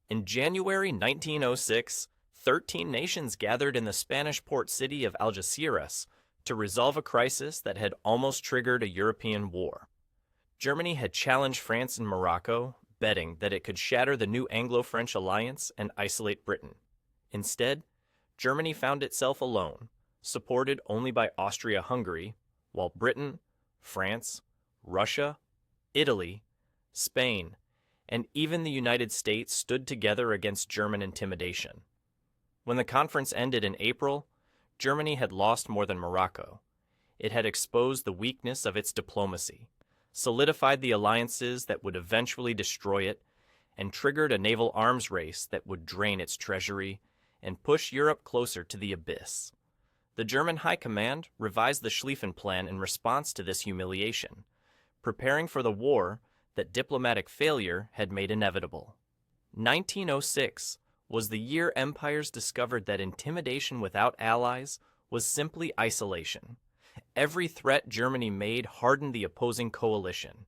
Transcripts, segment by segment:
In January 1906, 13 nations gathered in the Spanish port city of Algeciras to resolve a crisis that had almost triggered a European war. Germany had challenged France and Morocco, betting that it could shatter the new Anglo-French alliance and isolate Britain. Instead, Germany found itself alone, supported only by Austria-Hungary, while Britain, France, Russia, Italy, Spain, and even the United States stood together against German intimidation. When the conference ended in April, Germany had lost more than Morocco. It had exposed the weakness of its diplomacy, solidified the alliances that would eventually destroy it, and triggered a naval arms race that would drain its treasury and push Europe closer to the abyss. The German High Command revised the Schlieffen Plan in response to this humiliation, preparing for the war that diplomatic failure had made inevitable. 1906 was the year empires discovered that intimidation without allies was simply isolation. Every threat Germany made hardened the opposing coalition.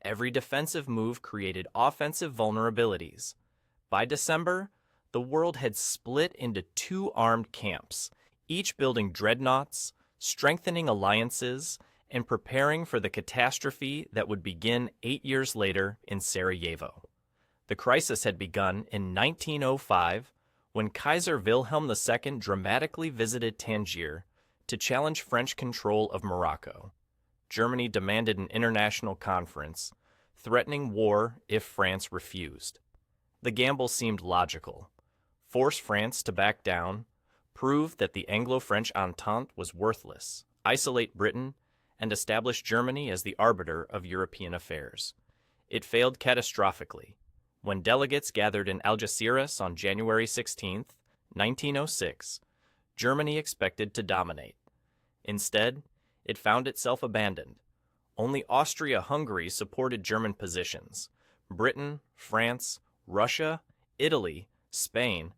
Every defensive move created offensive vulnerabilities. By December, the world had split into two armed camps, each building dreadnoughts, strengthening alliances, and preparing for the catastrophe that would begin 8 years later in Sarajevo. The crisis had begun in 1905 when Kaiser Wilhelm II dramatically visited Tangier to challenge French control of Morocco. Germany demanded an international conference, threatening war if France refused. The gamble seemed logical. Force France to back down, prove that the Anglo-French Entente was worthless, isolate Britain, and establish Germany as the arbiter of European affairs. It failed catastrophically. When delegates gathered in Algeciras on January 16, 1906, Germany expected to dominate. Instead, it found itself abandoned. Only Austria-Hungary supported German positions. Britain, France, Russia, Italy, Spain,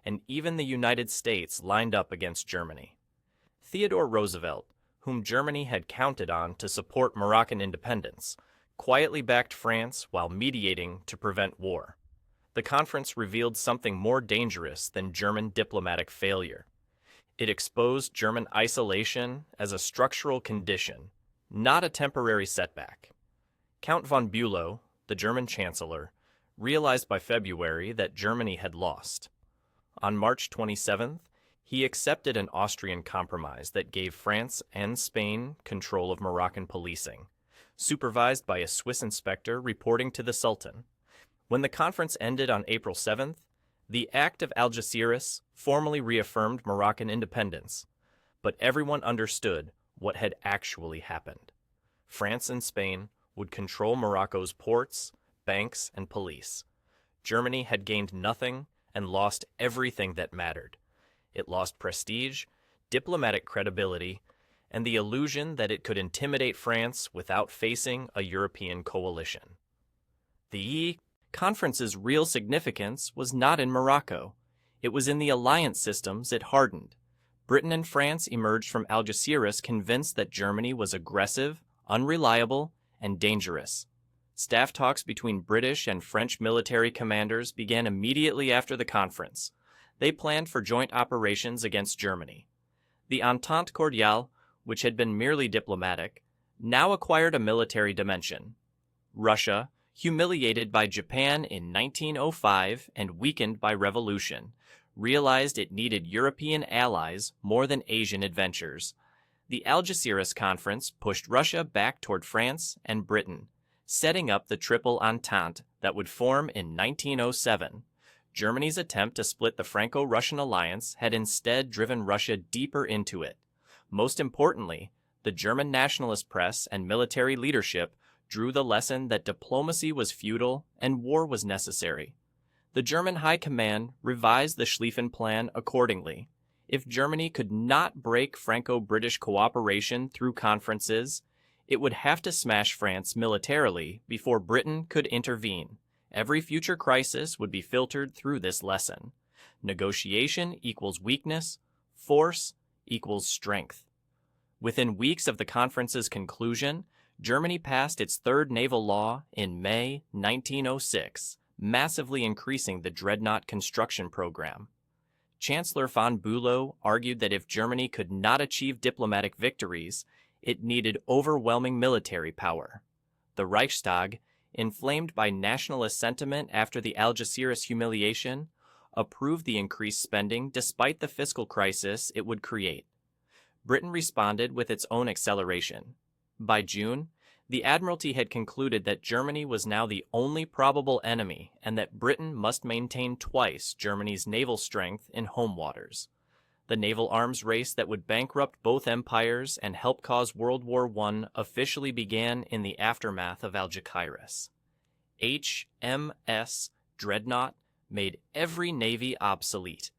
and even the United States lined up against Germany. Theodore Roosevelt, whom Germany had counted on to support Moroccan independence, quietly backed France while mediating to prevent war. The conference revealed something more dangerous than German diplomatic failure. It exposed German isolation as a structural condition, not a temporary setback. Count von Bülow, the German chancellor, realized by February that Germany had lost. On March 27th, he accepted an Austrian compromise that gave France and Spain control of Moroccan policing, supervised by a Swiss inspector reporting to the Sultan. When the conference ended on April 7th, the Act of Algeciras formally reaffirmed Moroccan independence, but everyone understood what had actually happened. France and Spain would control Morocco's ports, banks, and police. Germany had gained nothing and lost everything that mattered. It lost prestige, diplomatic credibility, and the illusion that it could intimidate France without facing a European coalition. The conference's real significance was not in Morocco. It was in the alliance systems it hardened. Britain and France emerged from Algeciras convinced that Germany was aggressive, unreliable, and dangerous. Staff talks between British and French military commanders began immediately after the conference. They planned for joint operations against Germany. The Entente Cordiale, which had been merely diplomatic, now acquired a military dimension. Russia, humiliated by Japan in 1905 and weakened by revolution, realized it needed European allies more than Asian adventures. The Algeciras Conference pushed Russia back toward France and Britain, setting up the Triple Entente that would form in 1907. Germany's attempt to split the Franco-Russian alliance had instead driven Russia deeper into it. Most importantly, the German nationalist press and military leadership drew the lesson that diplomacy was futile and war was necessary. The German High Command revised the Schlieffen Plan accordingly. If Germany could not break Franco-British cooperation through conferences, it would have to smash France militarily before Britain could intervene. Every future crisis would be filtered through this lesson. Negotiation equals weakness, force equals strength. Within weeks of the conference's conclusion, Germany passed its third naval law in May 1906, massively increasing the Dreadnought construction program. Chancellor von Bülow argued that if Germany could not achieve diplomatic victories, it needed overwhelming military power. The Reichstag, inflamed by nationalist sentiment after the Algeciras humiliation, approved the increased spending despite the fiscal crisis it would create. Britain responded with its own acceleration. By June, the Admiralty had concluded that Germany was now the only probable enemy and that Britain must maintain twice Germany's naval strength in home waters. The naval arms race that would bankrupt both empires and help cause World War I officially began in the aftermath of Algeciras. HMS Dreadnought made every navy obsolete.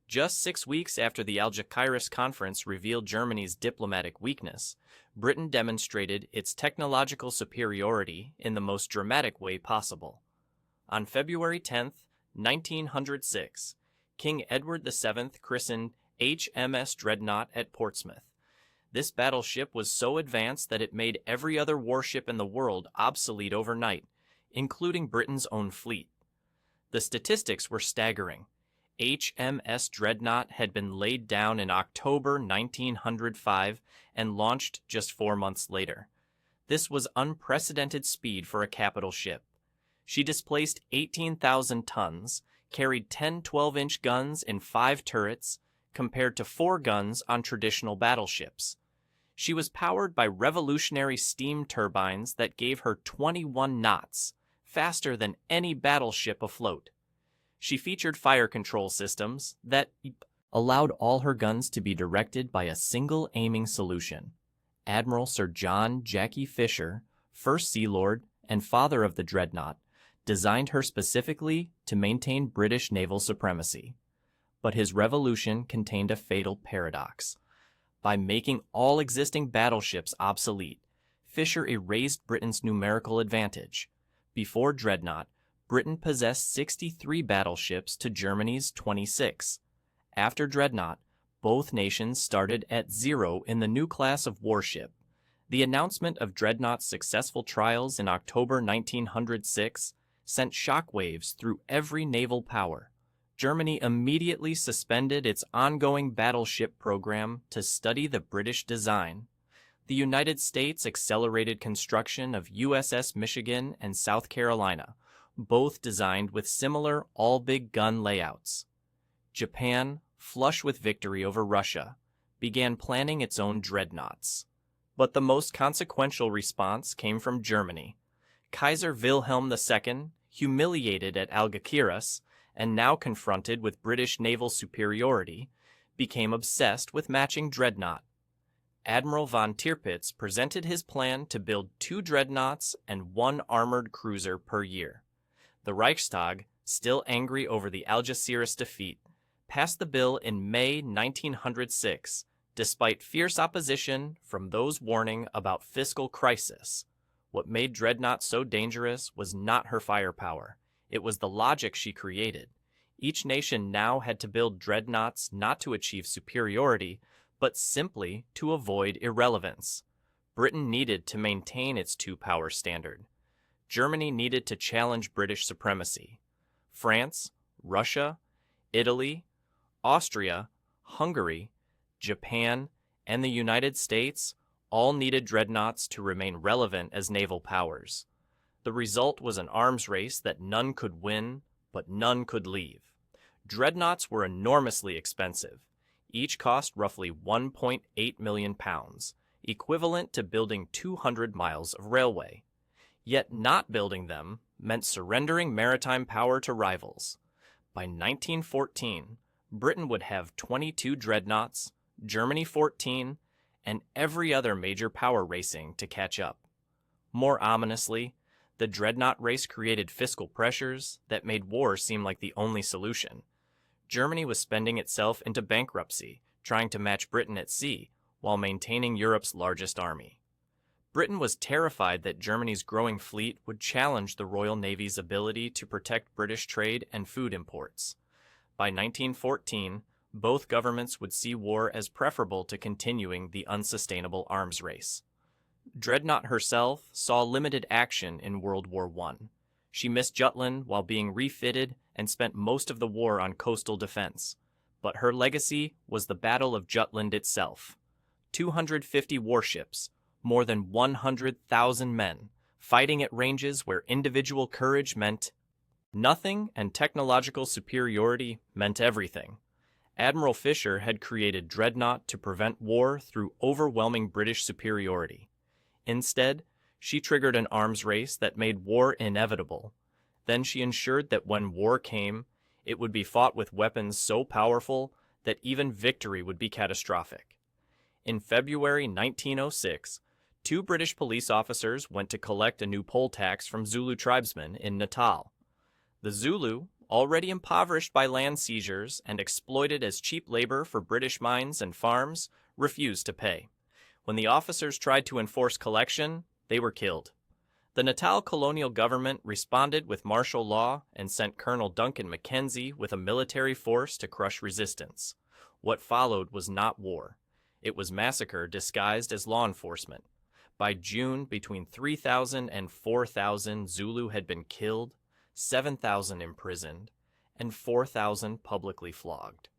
Just 6 weeks after the Algeciras conference revealed Germany's diplomatic weakness, Britain demonstrated its technological superiority in the most dramatic way possible. On February 10, 1906, King Edward VII christened HMS Dreadnought at Portsmouth. This battleship was so advanced that it made every other warship in the world obsolete overnight, including Britain's own fleet. The statistics were staggering. HMS Dreadnought had been laid down in October 1905 and launched just 4 months later. This was unprecedented speed for a capital ship. She displaced 18,000 tons, carried 10 12-inch guns in 5 turrets, compared to 4 guns on traditional battleships. She was powered by revolutionary steam turbines that gave her 21 knots, faster than any battleship afloat. She featured fire control systems that allowed all her guns to be directed by a single aiming solution. Admiral Sir John Jackie Fisher, first Sea Lord and father of the Dreadnought, designed her specifically to maintain British naval supremacy. But his revolution contained a fatal paradox. By making all existing battleships obsolete, Fisher erased Britain's numerical advantage. Before Dreadnought, Britain possessed 63 battleships to Germany's 26. After Dreadnought, both nations started at 0 in the new class of warship. The announcement of Dreadnought's successful trials in October 1906 sent shockwaves through every naval power. Germany immediately suspended its ongoing battleship program to study the British design. The United States accelerated construction of USS Michigan and South Carolina, both designed with similar all-big gun layouts. Japan, flush with victory over Russia, began planning its own dreadnoughts. But the most consequential response came from Germany. Kaiser Wilhelm II, humiliated at Algeciras, and now confronted with British naval superiority, became obsessed with matching Dreadnought. Admiral von Tirpitz presented his plan to build 2 dreadnoughts and 1 armored cruiser per year. The Reichstag, still angry over the Algeciras defeat, passed the bill in May 1906, despite fierce opposition from those warning about fiscal crisis. What made Dreadnought so dangerous was not her firepower. It was the logic she created. Each nation now had to build dreadnoughts not to achieve superiority, but simply to avoid irrelevance. Britain needed to maintain its 2-power standard. Germany needed to challenge British supremacy. France, Russia, Italy, Austria, Hungary, Japan, and the United States all needed dreadnoughts to remain relevant as naval powers. The result was an arms race that none could win, but none could leave. Dreadnoughts were enormously expensive. Each cost roughly £1.8 million, equivalent to building 200 miles of railway. Yet not building them meant surrendering maritime power to rivals. By 1914, Britain would have 22 dreadnoughts, Germany 14, and every other major power racing to catch up. More ominously, the dreadnought race created fiscal pressures that made war seem like the only solution. Germany was spending itself into bankruptcy, trying to match Britain at sea, while maintaining Europe's largest army. Britain was terrified that Germany's growing fleet would challenge the Royal Navy's ability to protect British trade and food imports. By 1914, both governments would see war as preferable to continuing the unsustainable arms race. Dreadnought herself saw limited action in World War I. She missed Jutland while being refitted and spent most of the war on coastal defense. But her legacy was the Battle of Jutland itself. 250 warships, more than 100,000 men, fighting at ranges where individual courage meant nothing and technological superiority meant everything. Admiral Fisher had created Dreadnought to prevent war through overwhelming British superiority. Instead, she triggered an arms race that made war inevitable. Then she ensured that when war came, it would be fought with weapons so powerful that even victory would be catastrophic. In February 1906, 2 British police officers went to collect a new poll tax from Zulu tribesmen in Natal. The Zulu, already impoverished by land seizures and exploited as cheap labor for British mines and farms, refused to pay. When the officers tried to enforce collection, they were killed. The Natal colonial government responded with martial law and sent Colonel Duncan Mackenzie with a military force to crush resistance. What followed was not war. It was massacre disguised as law enforcement. By June, between 3,000 and 4,000 Zulu had been killed, 7,000 imprisoned, and 4,000 publicly flogged.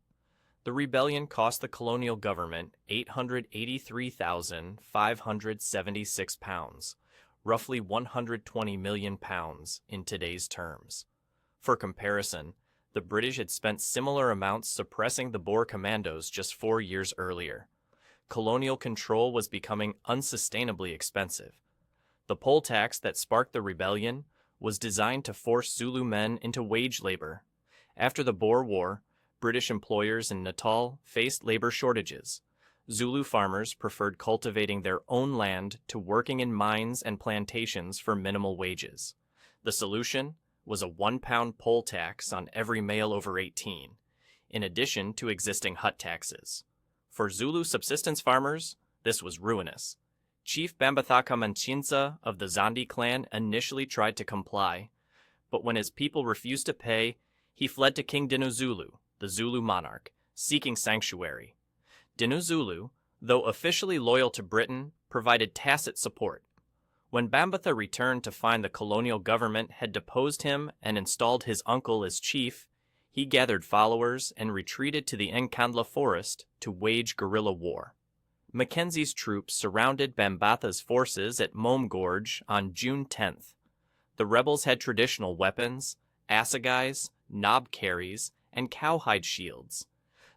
The rebellion cost the colonial government £883,576, roughly 120 million pounds in today's terms. For comparison, the British had spent similar amounts suppressing the Boer commandos just 4 years earlier. Colonial control was becoming unsustainably expensive. The poll tax that sparked the rebellion was designed to force Zulu men into wage labor. After the Boer War, British employers in Natal faced labor shortages. Zulu farmers preferred cultivating their own land to working in mines and plantations for minimal wages. The solution was a £1 poll tax on every male over 18, in addition to existing hut taxes. For Zulu subsistence farmers, this was ruinous. Chief Bambatha Rebellion of the Zandi clan initially tried to comply, but when his people refused to pay, he fled to King Dinuzulu, the Zulu monarch, seeking sanctuary. Dinuzulu, though officially loyal to Britain, provided tacit support. When Bambatha returned to find the colonial government had deposed him and installed his uncle as chief, he gathered followers and retreated to the Nkandla forest to wage guerrilla war. Mackenzie's troops surrounded Bambatha's forces at Mome Gorge on June 10th. The rebels had traditional weapons, assegais, knob carries, and cowhide shields.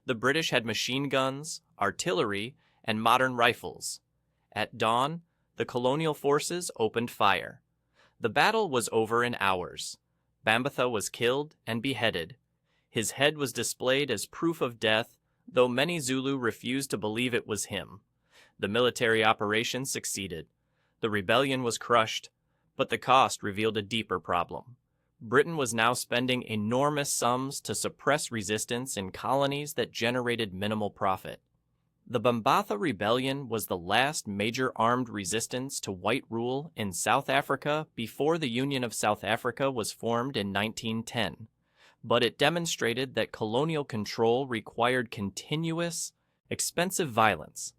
The British had machine guns, artillery, and modern rifles. At dawn, the colonial forces opened fire. The battle was over in hours. Bambatha was killed and beheaded. His head was displayed as proof of death, though many Zulu refused to believe it was him. The military operation succeeded. The rebellion was crushed, but the cost revealed a deeper problem. Britain was now spending enormous sums to suppress resistance in colonies that generated minimal profit. The Bambatha Rebellion was the last major armed resistance to white rule in South Africa before the Union of South Africa was formed in 1910, but it demonstrated that colonial control required continuous, expensive violence.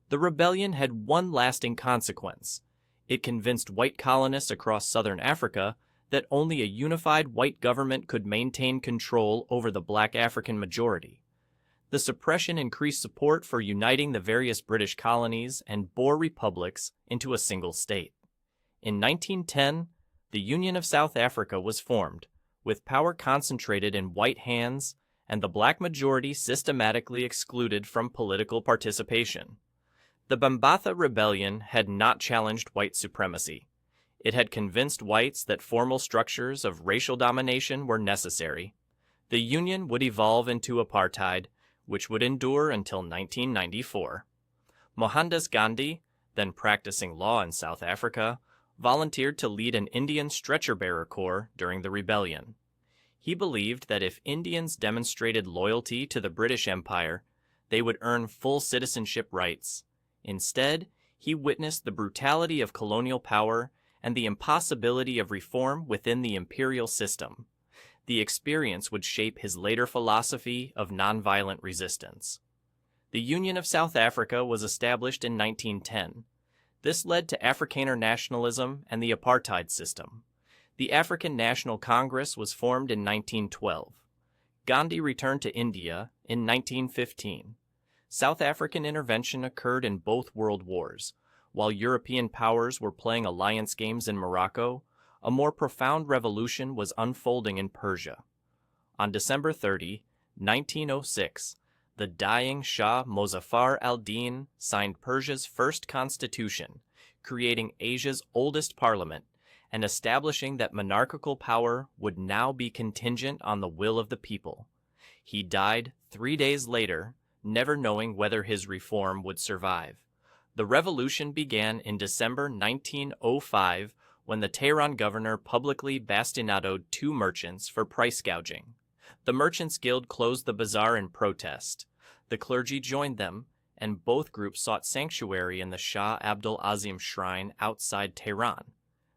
The rebellion had one lasting consequence. It convinced white colonists across southern Africa that only a unified white government could maintain control over the black African majority. The suppression increased support for uniting the various British colonies and Boer republics into a single state. In 1910, the Union of South Africa was formed, with power concentrated in white hands and the black majority systematically excluded from political participation. The Bambatha Rebellion had not challenged white supremacy. It had convinced whites that formal structures of racial domination were necessary. The Union would evolve into apartheid, which would endure until 1994. Mohandas Gandhi, then practicing law in South Africa, volunteered to lead an Indian stretcher-bearer corps during the rebellion. He believed that if Indians demonstrated loyalty to the British Empire, they would earn full citizenship rights. Instead, he witnessed the brutality of colonial power and the impossibility of reform within the imperial system. The experience would shape his later philosophy of nonviolent resistance. The Union of South Africa was established in 1910. This led to Afrikaner nationalism and the apartheid system. The African National Congress was formed in 1912. Gandhi returned to India in 1915. South African intervention occurred in both world wars. While European powers were playing alliance games in Morocco, a more profound revolution was unfolding in Persia. On December 30, 1906, the dying Shah Mozaffar al-Din signed Persia's first constitution, creating Asia's oldest parliament and establishing that monarchical power would now be contingent on the will of the people. He died 3 days later, never knowing whether his reform would survive. The revolution began in December 1905 when the Tehran governor publicly bastinadoed 2 merchants for price gouging. The Merchants' Guild closed the bazaar in protest. The clergy joined them, and both groups sought sanctuary in the Shah Abdul Azim shrine outside Tehran.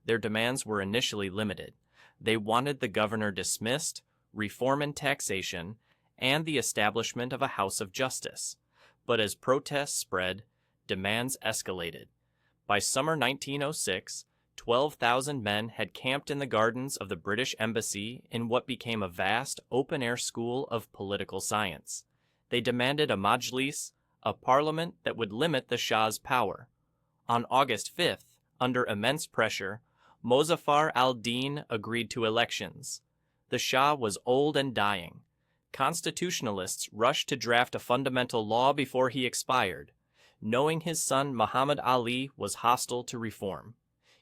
Their demands were initially limited. They wanted the governor dismissed, reform in taxation, and the establishment of a house of justice. But as protests spread, demands escalated. By summer 1906, 12,000 men had camped in the gardens of the British Embassy in what became a vast, open-air school of political science. They demanded a majlis, a parliament that would limit the Shah's power. On August 5th, under immense pressure, Mozaffar al-Din agreed to elections. The Shah was old and dying. Constitutionalists rushed to draft a fundamental law before he expired, knowing his son Muhammad Ali was hostile to reform.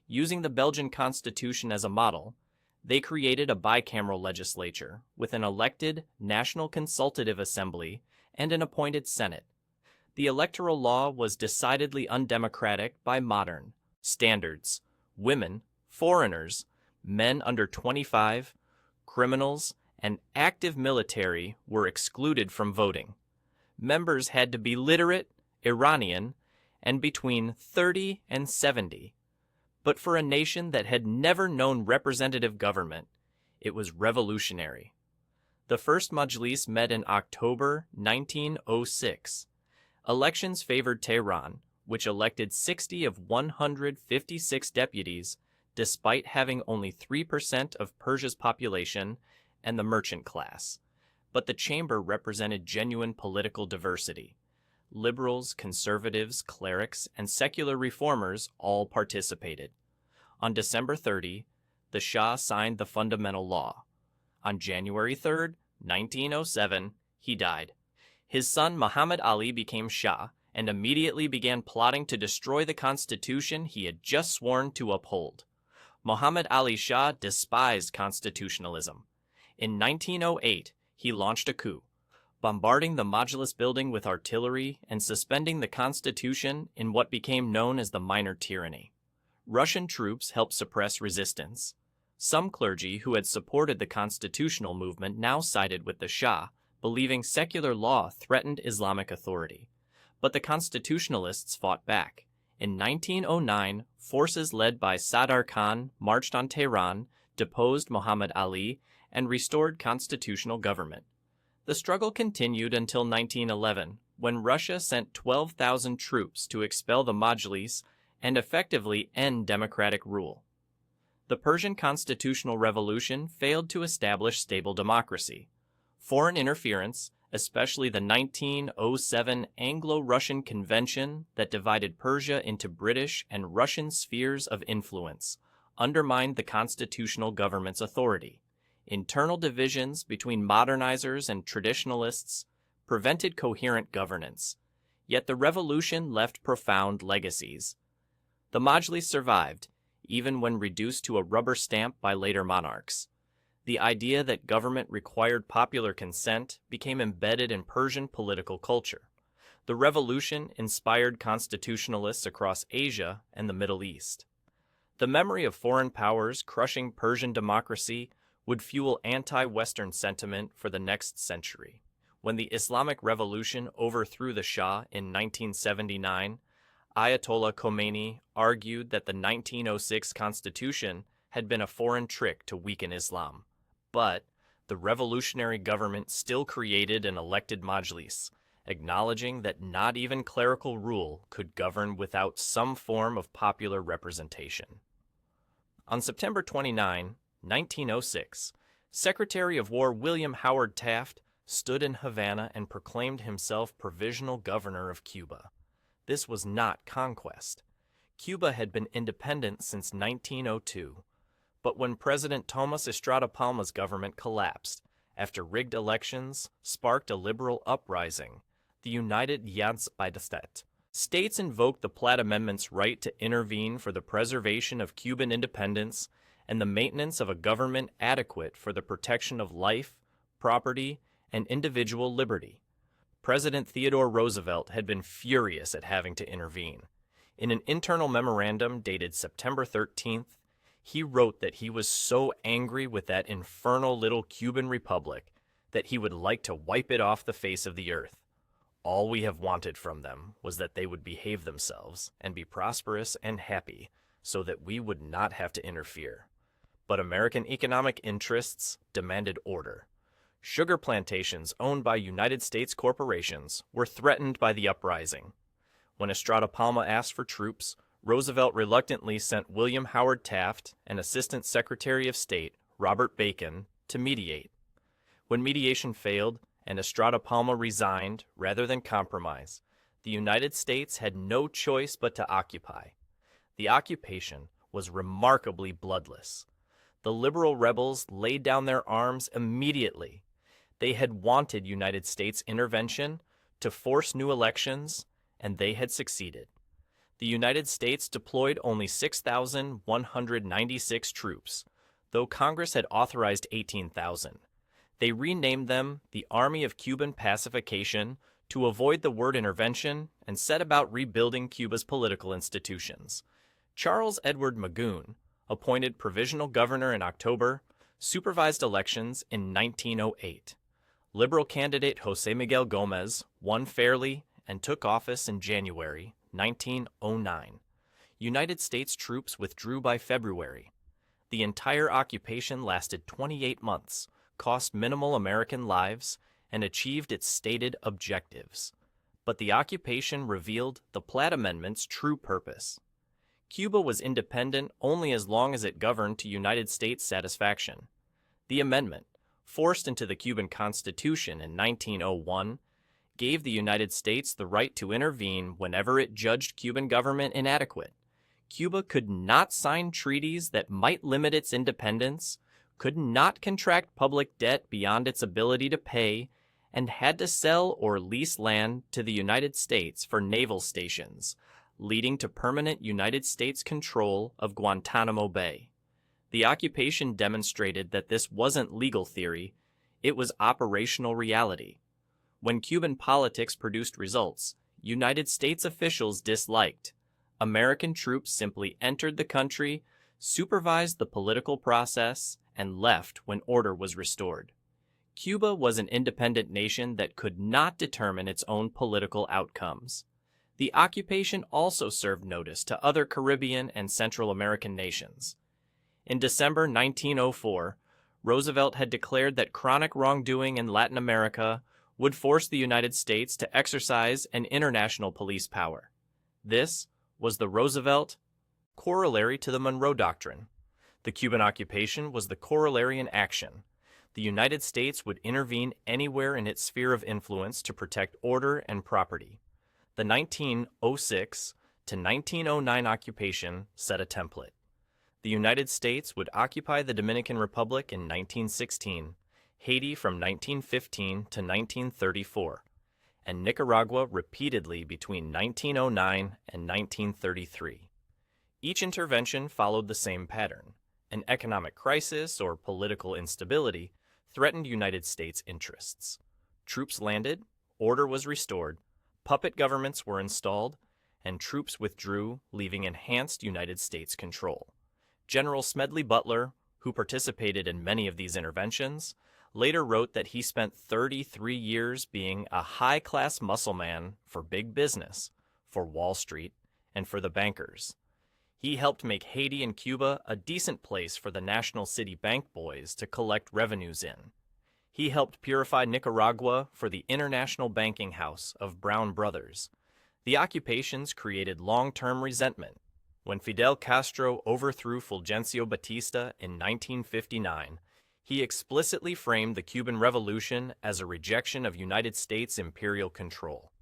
Using the Belgian constitution as a model, they created a bicameral legislature with an elected National Consultative Assembly and an appointed Senate. The electoral law was decidedly undemocratic by modern standards. Women, foreigners, men under 25, criminals, and active military were excluded from voting. Members had to be literate, Iranian, and between 30 and 70. But for a nation that had never known representative government, it was revolutionary. The first Majlis met in October 1906. Elections favored Tehran, which elected 60 of 156 deputies, despite having only 3% of Persia's population and the merchant class. But the chamber represented genuine political diversity. Liberals, conservatives, clerics, and secular reformers all participated. On December 30, the Shah signed the fundamental law. On January 3, 1907, he died. His son Muhammad Ali became Shah and immediately began plotting to destroy the constitution he had just sworn to uphold. Muhammad Ali Shah despised constitutionalism. In 1908, he launched a coup, bombarding the Majlis building with artillery and suspending the constitution in what became known as the Minor Tyranny. Russian troops helped suppress resistance. Some clergy who had supported the constitutional movement now sided with the Shah, believing secular law threatened Islamic authority. But the constitutionalists fought back. In 1909, forces led by Sadr Khan marched on Tehran, deposed Muhammad Ali, and restored constitutional government. The struggle continued until 1911, when Russia sent 12,000 troops to expel the Majlis and effectively end democratic rule. The Persian constitutional revolution failed to establish stable democracy. Foreign interference, especially the 1907 Anglo-Russian Convention that divided Persia into British and Russian spheres of influence, undermined the constitutional government's authority. Internal divisions between modernizers and traditionalists prevented coherent governance. Yet the revolution left profound legacies. The Majlis survived, even when reduced to a rubber stamp by later monarchs. The idea that government required popular consent became embedded in Persian political culture. The revolution inspired constitutionalists across Asia and the Middle East. The memory of foreign powers crushing Persian democracy would fuel anti-Western sentiment for the next century. When the Islamic Revolution overthrew the Shah in 1979, Ayatollah Khomeini argued that the 1906 constitution had been a foreign trick to weaken Islam. But the revolutionary government still created an elected Majlis, acknowledging that not even clerical rule could govern without some form of popular representation. On September 29, 1906. Secretary of War William Howard Taft stood in Havana and proclaimed himself provisional governor of Cuba. This was not conquest. Cuba had been independent since 1902. But when President Tomas Estrada Palma's government collapsed, after rigged elections sparked a liberal uprising, the United States. States invoked the Platt Amendment's right to intervene for the preservation of Cuban independence and the maintenance of a government adequate for the protection of life, property, and individual liberty. President Theodore Roosevelt had been furious at having to intervene. In an internal memorandum dated September 13th, he wrote that he was so angry with that infernal little Cuban republic that he would like to wipe it off the face of the earth. All we have wanted from them was that they would behave themselves and be prosperous and happy so that we would not have to interfere. But American economic interests demanded order. Sugar plantations owned by United States corporations were threatened by the uprising. When Estrada Palma asked for troops, Roosevelt reluctantly sent William Howard Taft and Assistant Secretary of State Robert Bacon to mediate. When mediation failed and Estrada Palma resigned rather than compromise, the United States had no choice but to occupy. The occupation was remarkably bloodless. The liberal rebels laid down their arms immediately. They had wanted United States intervention to force new elections, and they had succeeded. The United States deployed only 6,196 troops, though Congress had authorized 18,000. They renamed them the Army of Cuban Pacification to avoid the word intervention and set about rebuilding Cuba's political institutions. Charles Edward Magoon, appointed provisional governor in October, supervised elections in 1908. Liberal candidate José Miguel Gómez won fairly and took office in January 1909. United States troops withdrew by February. The entire occupation lasted 28 months, cost minimal American lives, and achieved its stated objectives. But the occupation revealed the Platt Amendment's true purpose. Cuba was independent only as long as it governed to United States satisfaction. The amendment, forced into the Cuban Constitution in 1901, gave the United States the right to intervene whenever it judged Cuban government inadequate. Cuba could not sign treaties that might limit its independence, could not contract public debt beyond its ability to pay, and had to sell or lease land to the United States for naval stations, leading to permanent United States control of Guantanamo Bay. The occupation demonstrated that this wasn't legal theory, it was operational reality. When Cuban politics produced results, United States officials disliked. American troops simply entered the country, supervised the political process, and left when order was restored. Cuba was an independent nation that could not determine its own political outcomes. The occupation also served notice to other Caribbean and Central American nations. In December 1904, Roosevelt had declared that chronic wrongdoing in Latin America would force the United States to exercise an international police power. This was the Roosevelt corollary to the Monroe Doctrine. The Cuban occupation was the corollary in action. The United States would intervene anywhere in its sphere of influence to protect order and property. The 1906 to 1909 occupation set a template. The United States would occupy the Dominican Republic in 1916, Haiti from 1915 to 1934, and Nicaragua repeatedly between 1909 and 1933. Each intervention followed the same pattern. An economic crisis or political instability threatened United States interests. Troops landed, order was restored, puppet governments were installed, and troops withdrew, leaving enhanced United States control. General Smedley Butler, who participated in many of these interventions, later wrote that he spent 33 years being a high-class muscle man for big business, for Wall Street, and for the bankers. He helped make Haiti and Cuba a decent place for the National City Bank boys to collect revenues in. He helped purify Nicaragua for the international banking house of Brown Brothers. The occupations created long-term resentment. When Fidel Castro overthrew Fulgencio Batista in 1959, he explicitly framed the Cuban Revolution as a rejection of United States imperial control.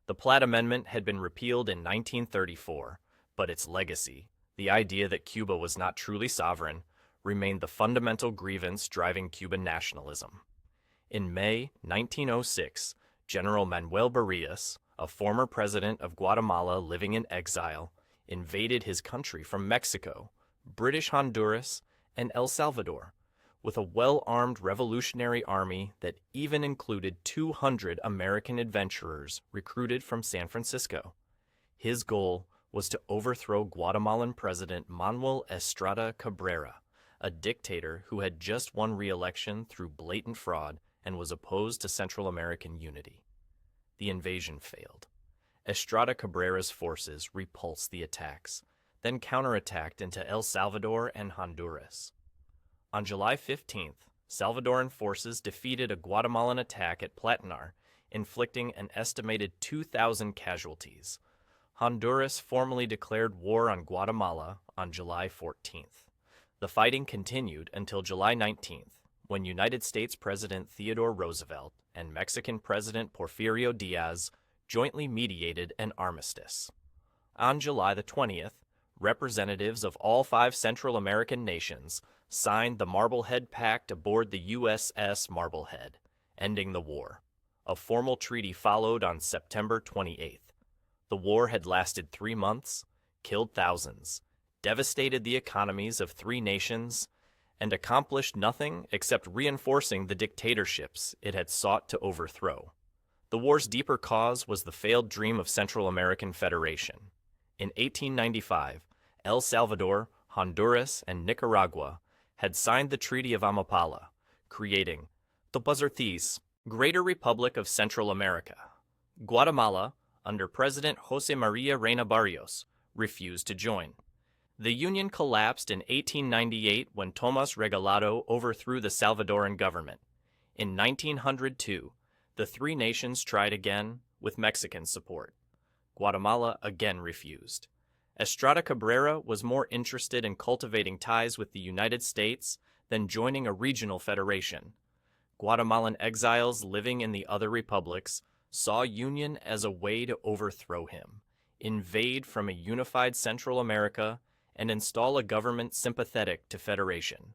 The Platt Amendment had been repealed in 1934, but its legacy, the idea that Cuba was not truly sovereign, remained the fundamental grievance driving Cuban nationalism. In May 1906, General Manuel Barrios, a former president of Guatemala living in exile, invaded his country from Mexico, British Honduras, and El Salvador, with a well-armed revolutionary army that even included 200 American adventurers recruited from San Francisco. His goal was to overthrow Guatemalan President Manuel Estrada Cabrera, a dictator who had just won re-election through blatant fraud and was opposed to Central American unity. The invasion failed. Estrada Cabrera's forces repulsed the attacks, then counterattacked into El Salvador and Honduras. On July 15th, Salvadoran forces defeated a Guatemalan attack at Platanar, inflicting an estimated 2,000 casualties. Honduras formally declared war on Guatemala on July 14th. The fighting continued until July 19th, when United States President Theodore Roosevelt and Mexican President Porfirio Diaz jointly mediated an armistice. On July the 20th, representatives of all 5 Central American nations signed the Marblehead Pact aboard the USS Marblehead, ending the war. A formal treaty followed on September 28th. The war had lasted 3 months, killed thousands, devastated the economies of 3 nations, and accomplished nothing except reinforcing the dictatorships it had sought to overthrow. The war's deeper cause was the failed dream of Central American Federation. In 1895, El Salvador, Honduras, and Nicaragua had signed the Treaty of Amapala, creating the Buzzarthis, Greater Republic of Central America. Guatemala, under President José María Reina Barrios, refused to join. The union collapsed in 1898 when Tomás Regalado overthrew the Salvadoran government. In 1902, the 3 nations tried again, with Mexican support. Guatemala again refused. Estrada Cabrera was more interested in cultivating ties with the United States than joining a regional federation. Guatemalan exiles living in the other republics saw union as a way to overthrow him, invade from a unified Central America, and install a government sympathetic to federation.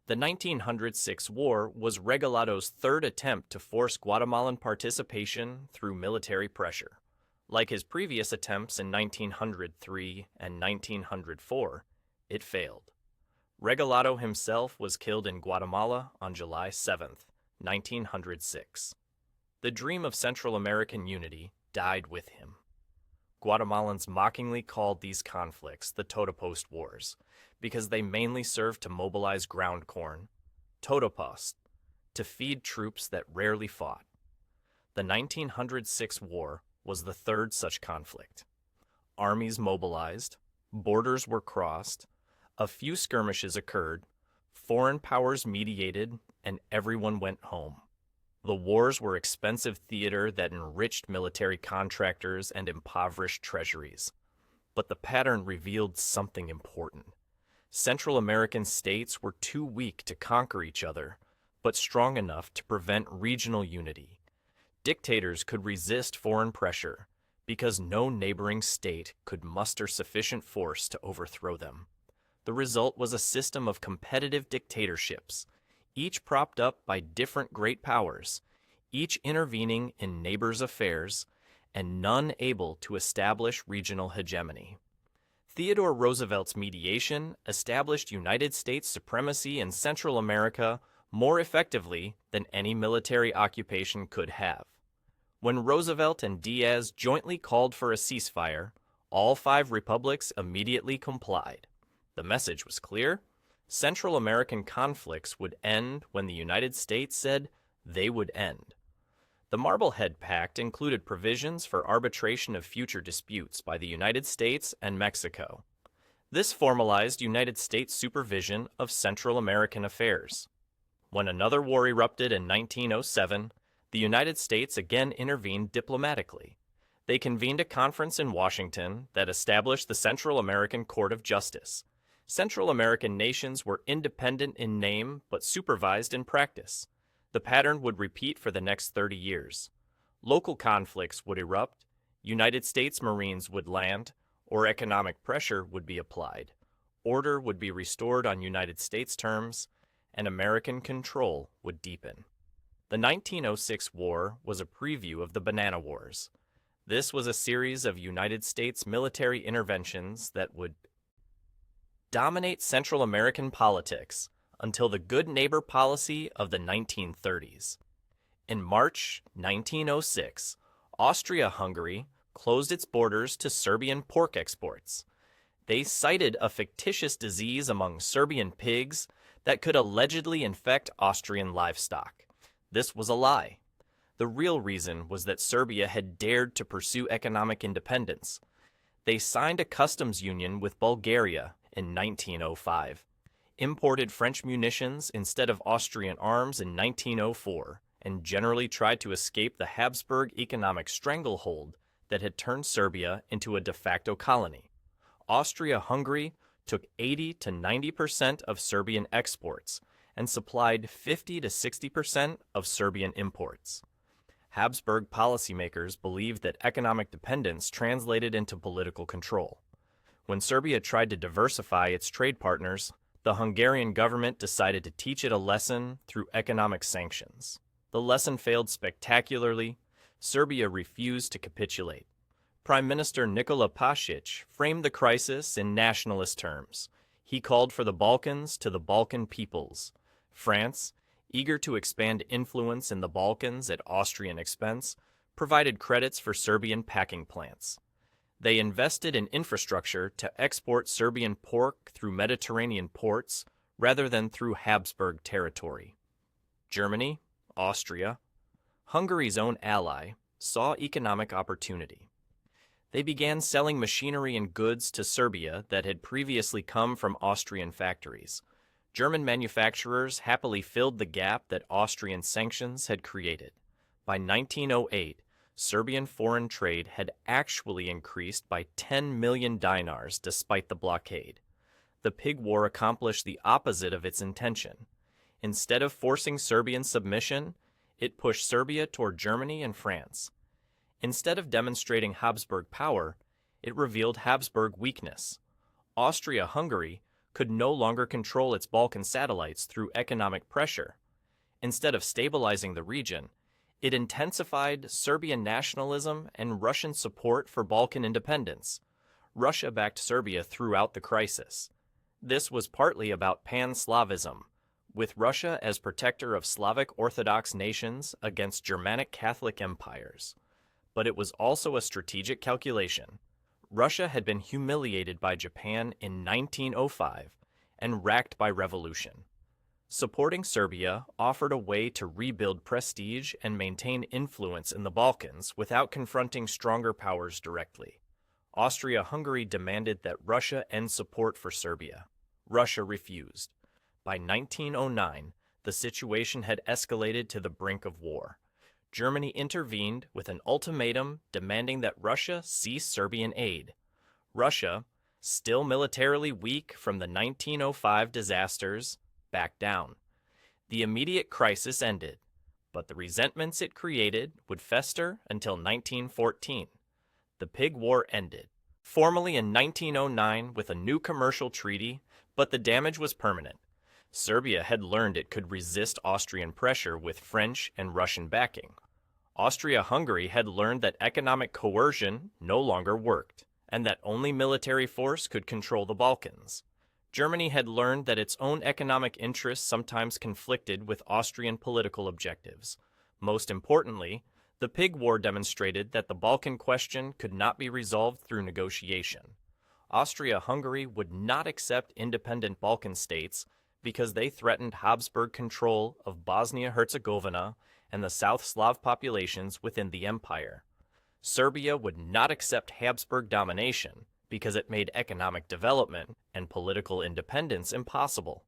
The 1906 war was Regalado's 3rd attempt to force Guatemalan participation through military pressure. Like his previous attempts in 1903 and 1904, it failed. Regalado himself was killed in Guatemala on July 7, 1906. The dream of Central American unity died with him. Guatemalans mockingly called these conflicts the Totopost Wars because they mainly served to mobilize ground corn, totopost, to feed troops that rarely fought. The 1906 war was the 3rd such conflict. Armies mobilized, borders were crossed, a few skirmishes occurred, foreign powers mediated, and everyone went home. The wars were expensive theater that enriched military contractors and impoverished treasuries. But the pattern revealed something important. Central American states were too weak to conquer each other, but strong enough to prevent regional unity. Dictators could resist foreign pressure because no neighboring state could muster sufficient force to overthrow them. The result was a system of competitive dictatorships, each propped up by different great powers, each intervening in neighbors' affairs, and none able to establish regional hegemony. Theodore Roosevelt's mediation established United States supremacy in Central America more effectively than any military occupation could have. When Roosevelt and Diaz jointly called for a ceasefire, all 5 republics immediately complied. The message was clear. Central American conflicts would end when the United States said they would end. The Marblehead Pact included provisions for arbitration of future disputes by the United States and Mexico. This formalized United States supervision of Central American affairs. When another war erupted in 1907, the United States again intervened diplomatically. They convened a conference in Washington that established the Central American Court of Justice. Central American nations were independent in name but supervised in practice. The pattern would repeat for the next 30 years. Local conflicts would erupt, United States Marines would land, or economic pressure would be applied. Order would be restored on United States terms, and American control would deepen. The 1906 war was a preview of the Banana Wars. This was a series of United States military interventions that would dominate Central American politics until the good neighbor policy of the 1930s. In March 1906, Austria-Hungary closed its borders to Serbian pork exports. They cited a fictitious disease among Serbian pigs that could allegedly infect Austrian livestock. This was a lie. The real reason was that Serbia had dared to pursue economic independence. They signed a customs union with Bulgaria in 1905, imported French munitions instead of Austrian arms in 1904, and generally tried to escape the Habsburg economic stranglehold that had turned Serbia into a de facto colony. Austria-Hungary took 80 to 90% of Serbian exports and supplied 50 to 60% of Serbian imports. Habsburg policymakers believed that economic dependence translated into political control. When Serbia tried to diversify its trade partners, the Hungarian government decided to teach it a lesson through economic sanctions. The lesson failed spectacularly. Serbia refused to capitulate. Prime Minister Nikola Pasic framed the crisis in nationalist terms. He called for the Balkans to the Balkan peoples. France, eager to expand influence in the Balkans at Austrian expense, provided credits for Serbian packing plants. They invested in infrastructure to export Serbian pork through Mediterranean ports rather than through Habsburg territory. Germany, Austria, Hungary's own ally, saw economic opportunity. They began selling machinery and goods to Serbia that had previously come from Austrian factories. German manufacturers happily filled the gap that Austrian sanctions had created. By 1908, Serbian foreign trade had actually increased by 10 million dinars despite the blockade. The Pig War accomplished the opposite of its intention. Instead of forcing Serbian submission, it pushed Serbia toward Germany and France. Instead of demonstrating Habsburg power, it revealed Habsburg weakness. Austria-Hungary could no longer control its Balkan satellites through economic pressure. Instead of stabilizing the region, it intensified Serbian nationalism and Russian support for Balkan independence. Russia backed Serbia throughout the crisis. This was partly about pan-Slavism, with Russia as protector of Slavic Orthodox nations against Germanic Catholic empires. But it was also a strategic calculation. Russia had been humiliated by Japan in 1905 and racked by revolution. Supporting Serbia offered a way to rebuild prestige and maintain influence in the Balkans without confronting stronger powers directly. Austria-Hungary demanded that Russia end support for Serbia. Russia refused. By 1909, the situation had escalated to the brink of war. Germany intervened with an ultimatum demanding that Russia cease Serbian aid. Russia, still militarily weak from the 1905 disasters, backed down. The immediate crisis ended, but the resentments it created would fester until 1914. The Pig War ended, formally in 1909 with a new commercial treaty, but the damage was permanent. Serbia had learned it could resist Austrian pressure with French and Russian backing. Austria-Hungary had learned that economic coercion no longer worked, and that only military force could control the Balkans. Germany had learned that its own economic interests sometimes conflicted with Austrian political objectives. Most importantly, the Pig War demonstrated that the Balkan question could not be resolved through negotiation. Austria-Hungary would not accept independent Balkan states because they threatened Habsburg control of Bosnia-Herzegovina and the South Slav populations within the empire. Serbia would not accept Habsburg domination because it made economic development and political independence impossible.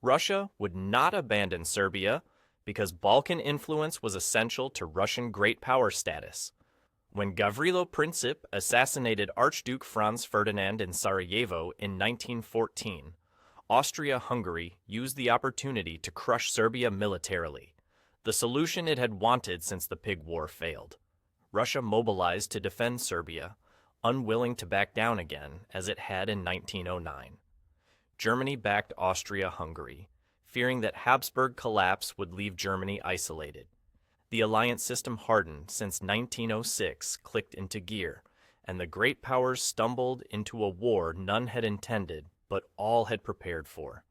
Russia would not abandon Serbia because Balkan influence was essential to Russian great power status. When Gavrilo Princip assassinated Archduke Franz Ferdinand in Sarajevo in 1914, Austria-Hungary used the opportunity to crush Serbia militarily, the solution it had wanted since the Pig War failed. Russia mobilized to defend Serbia, unwilling to back down again as it had in 1909. Germany backed Austria-Hungary, fearing that Habsburg collapse would leave Germany isolated. The alliance system hardened since 1906 clicked into gear, and the great powers stumbled into a war none had intended, but all had prepared for.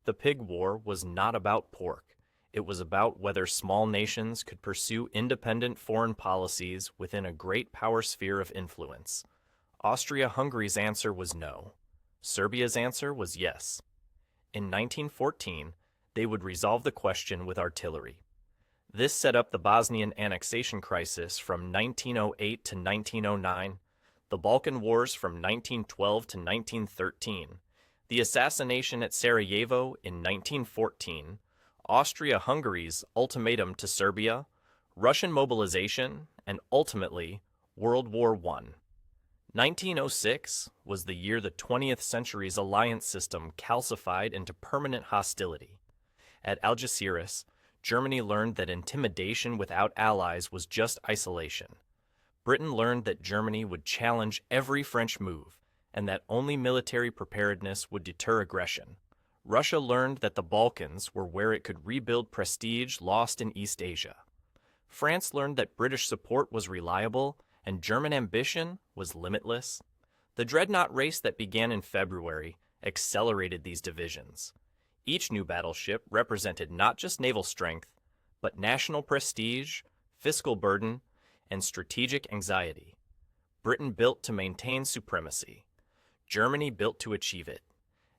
The Pig War was not about pork. It was about whether small nations could pursue independent foreign policies within a great power sphere of influence. Austria-Hungary's answer was no. Serbia's answer was yes. In 1914, they would resolve the question with artillery. This set up the Bosnian annexation crisis from 1908 to 1909, the Balkan Wars from 1912 to 1913, the assassination at Sarajevo in 1914, Austria-Hungary's ultimatum to Serbia, Russian mobilization, and ultimately, World War I. 1906 was the year the 20th century's alliance system calcified into permanent hostility. At Algeciras, Germany learned that intimidation without allies was just isolation. Britain learned that Germany would challenge every French move, and that only military preparedness would deter aggression. Russia learned that the Balkans were where it could rebuild prestige lost in East Asia. France learned that British support was reliable, and German ambition was limitless. The Dreadnought race that began in February accelerated these divisions. Each new battleship represented not just naval strength, but national prestige, fiscal burden, and strategic anxiety. Britain built to maintain supremacy. Germany built to achieve it.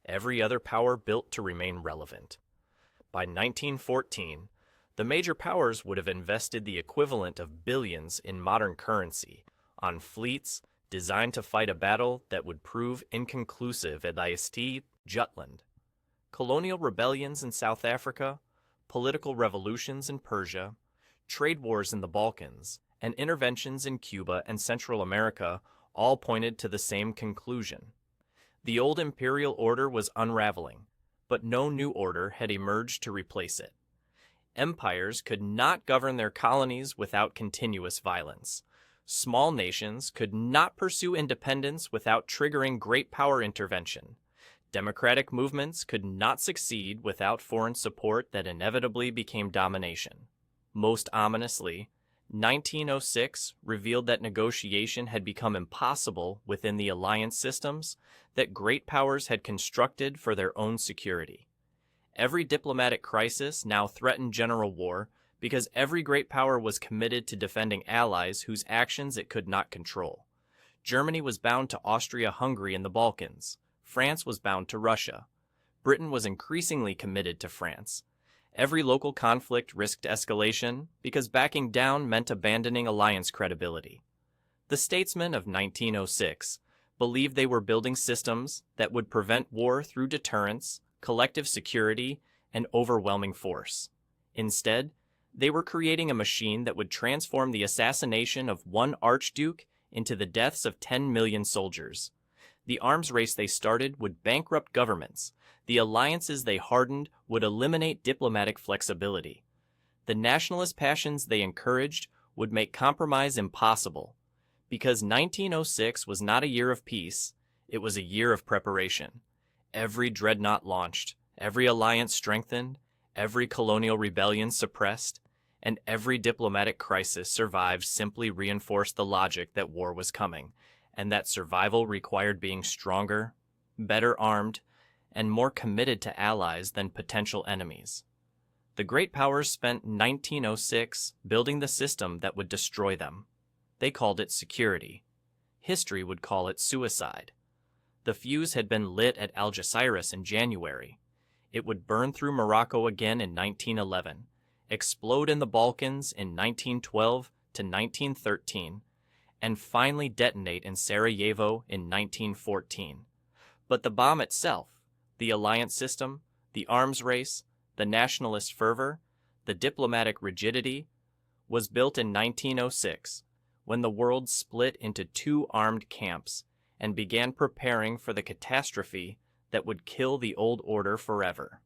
Every other power built to remain relevant. By 1914, the major powers would have invested the equivalent of billions in modern currency on fleets designed to fight a battle that would prove inconclusive at Isti, Jutland. Colonial rebellions in South Africa, political revolutions in Persia, trade wars in the Balkans, and interventions in Cuba and Central America all pointed to the same conclusion. The old imperial order was unraveling, but no new order had emerged to replace it. Empires could not govern their colonies without continuous violence. Small nations could not pursue independence without triggering great power intervention. Democratic movements could not succeed without foreign support that inevitably became domination. Most ominously, 1906 revealed that negotiation had become impossible within the alliance systems that great powers had constructed for their own security. Every diplomatic crisis now threatened general war because every great power was committed to defending allies whose actions it could not control. Germany was bound to Austria-Hungary in the Balkans. France was bound to Russia. Britain was increasingly committed to France. Every local conflict risked escalation because backing down meant abandoning alliance credibility. The statesmen of 1906 believed they were building systems that would prevent war through deterrence, collective security, and overwhelming force. Instead, they were creating a machine that would transform the assassination of one archduke into the deaths of 10 million soldiers. The arms race they started would bankrupt governments. The alliances they hardened would eliminate diplomatic flexibility. The nationalist passions they encouraged would make compromise impossible. Because 1906 was not a year of peace, it was a year of preparation. Every dreadnought launched, every alliance strengthened, every colonial rebellion suppressed, and every diplomatic crisis survived simply reinforced the logic that war was coming, and that survival required being stronger, better armed, and more committed to allies than potential enemies. The great powers spent 1906 building the system that would destroy them. They called it security. History would call it suicide. The fuse had been lit at Algeciras in January. It would burn through Morocco again in 1911, explode in the Balkans in 1912 to 1913, and finally detonate in Sarajevo in 1914. But the bomb itself, the alliance system, the arms race, the nationalist fervor, the diplomatic rigidity, was built in 1906, when the world split into two armed camps and began preparing for the catastrophe that would kill the old order forever.